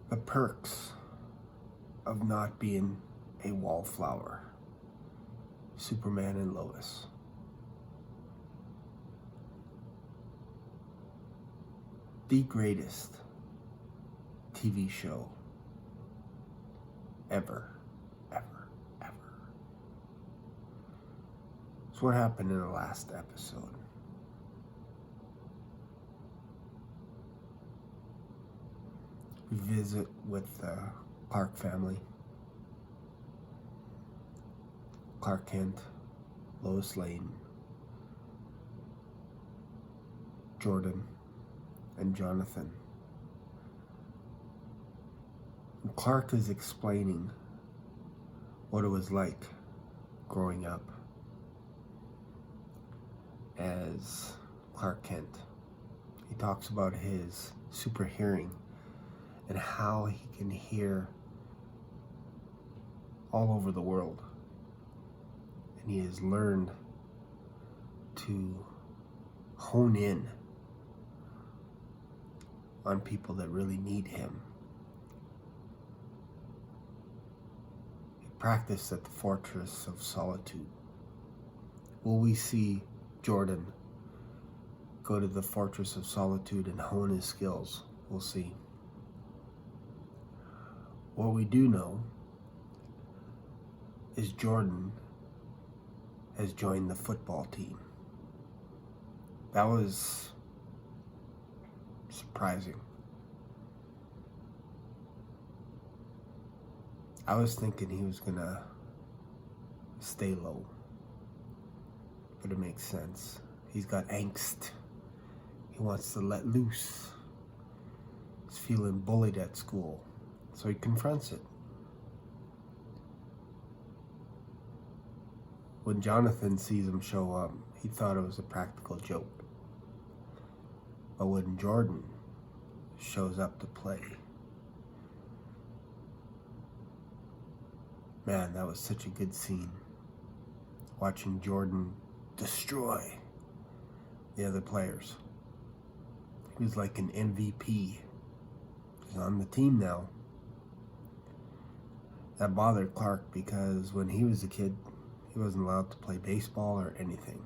The perks of not being a wallflower. Superman and Lois. The greatest TV show ever. So what happened in the last episode? We visit with the Clark family. Clark Kent, Lois Lane, Jordan, and Jonathan. And Clark is explaining what it was like growing up as Clark Kent. He talks about his super hearing and how he can hear all over the world. And he has learned to hone in on people that really need him. He practiced at the Fortress of Solitude. Will we see Jordan go to the Fortress of Solitude and hone his skills? We'll see. What we do know is Jordan has joined the football team. That was surprising. I was thinking he was gonna stay low, but it makes sense. He's got angst. He wants to let loose. He's feeling bullied at school, so he confronts it. When Jonathan sees him show up, he thought it was a practical joke. But when Jordan shows up to play, man, that was such a good scene. Watching Jordan destroy the other players. He was like an MVP. He's on the team now. That bothered Clark because when he was a kid, he wasn't allowed to play baseball or anything.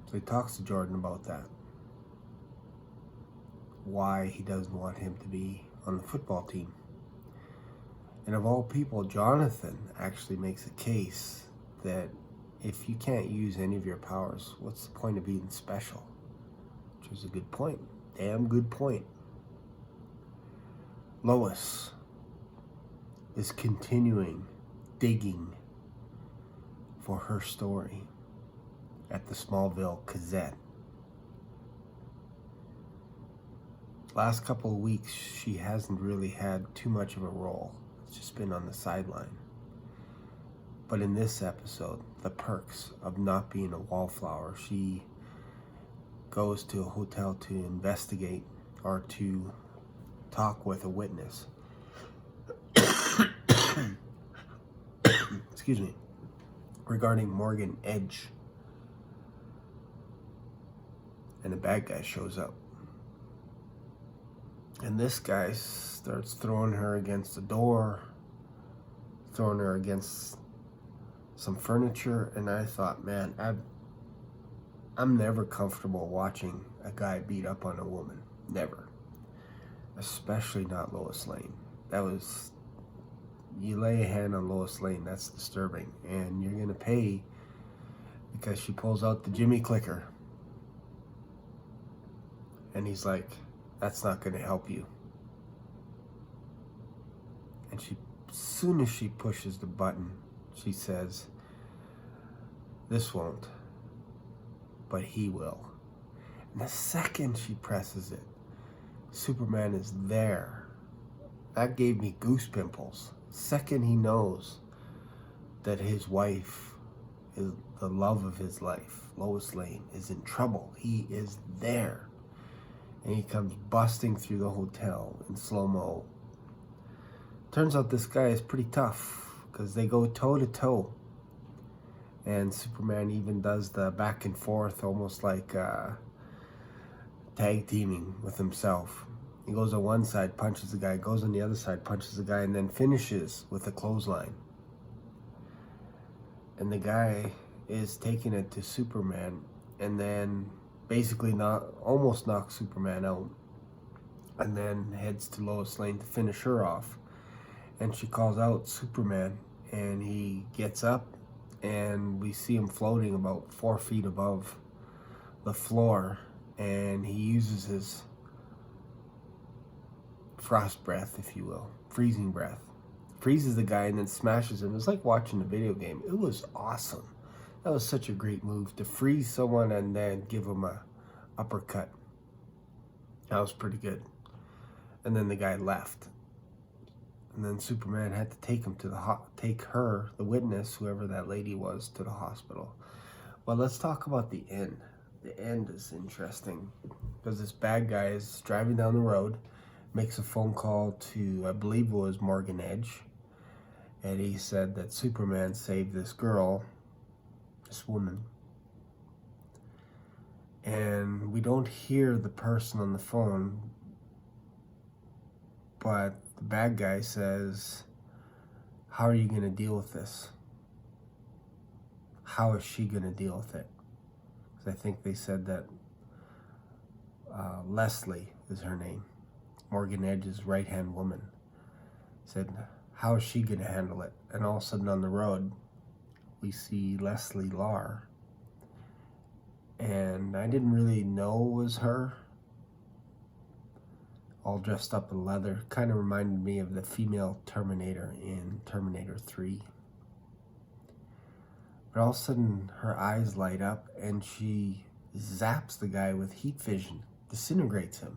So he talks to Jordan about that. Why he doesn't want him to be on the football team. And of all people, Jonathan actually makes a case that if you can't use any of your powers, what's the point of being special? Which is a good point. Damn good point. Lois is continuing digging for her story at the Smallville Gazette. Last couple of weeks, she hasn't really had too much of a role. It's just been on the sideline. But in this episode, the perks of not being a wallflower, she goes to a hotel to investigate or to talk with a witness. Excuse me. Regarding Morgan Edge. And a bad guy shows up. And this guy starts throwing her against the door, throwing her against some furniture, and I thought, man, I'm never comfortable watching a guy beat up on a woman. Never. Especially not Lois Lane. That was, you lay a hand on Lois Lane, that's disturbing. And you're gonna pay because she pulls out the Jimmy clicker. And he's like, that's not gonna help you. And she, as soon as she pushes the button, she says, this won't, but he will. And the second she presses it, Superman is there. That gave me goose pimples. Second he knows that his wife is the love of his life, Lois Lane, is in trouble. He is there. And he comes busting through the hotel in slow-mo. Turns out this guy is pretty tough because they go toe-to-toe. And Superman even does the back and forth, almost like tag teaming with himself. He goes on one side, punches the guy, goes on the other side, punches the guy, and then finishes with a clothesline. And the guy is taking it to Superman, and then basically almost knocks Superman out, and then heads to Lois Lane to finish her off. And she calls out Superman, and he gets up, and we see him floating about 4 feet above the floor, and he uses his frost breath, if you will, freezing breath, freezes the guy and then smashes him. It's like watching a video game. It was awesome. That was such a great move, to freeze someone and then give him a uppercut. That was pretty good. And then the guy left, and then Superman had to take him to take her, the witness, whoever that lady was, to the hospital. Well, let's talk about the end. The end is interesting because this bad guy is driving down the road, makes a phone call to, I believe it was Morgan Edge, and he said that Superman saved this girl, this woman. And we don't hear the person on the phone, but the bad guy says, how are you going to deal with this? How is she going to deal with it? Because I think they said that Leslie is her name, Morgan Edge's right-hand woman, said, how is she going to handle it? And all of a sudden on the road, we see Leslie Lar. And I didn't really know it was her, all dressed up in leather. Kind of reminded me of the female Terminator in Terminator 3. But all of a sudden, her eyes light up, and she zaps the guy with heat vision, disintegrates him.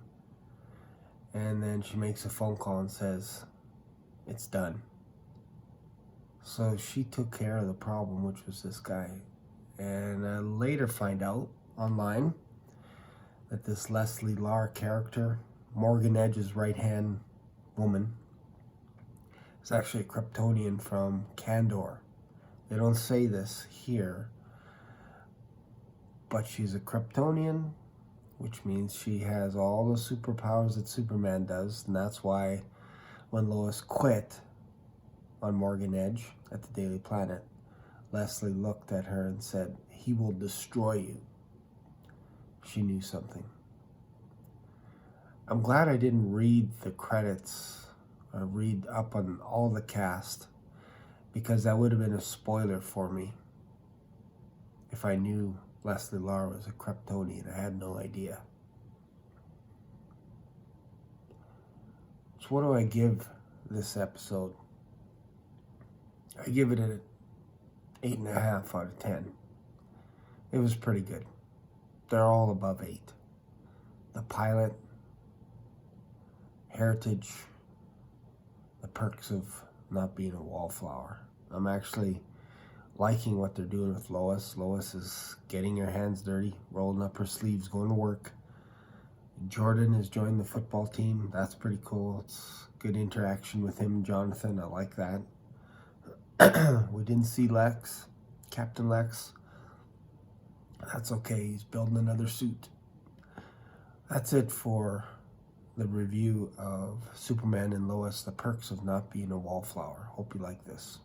And then she makes a phone call and says, it's done. So she took care of the problem, which was this guy. And I later find out online that this Leslie Lar character, Morgan Edge's right-hand woman, is actually a Kryptonian from Kandor. They don't say this here, but she's a Kryptonian, which means she has all the superpowers that Superman does, and that's why when Lois quit on Morgan Edge at the Daily Planet, Leslie looked at her and said, he will destroy you. She knew something. I'm glad I didn't read the credits or read up on all the cast, because that would have been a spoiler for me if I knew Leslie Lar was a Kryptonian. I had no idea. So what do I give this episode? I give it an 8.5 out of 10. It was pretty good. They're all above 8. The pilot, Heritage, the perks of not being a wallflower. I'm actually liking what they're doing with Lois. Lois is getting her hands dirty, rolling up her sleeves, going to work. Jordan has joined the football team. That's pretty cool. It's good interaction with him and Jonathan. I like that. We didn't see Lex, Captain Lex. That's okay. He's building another suit. That's it for the review of Superman and Lois, the perks of not being a wallflower. Hope you like this.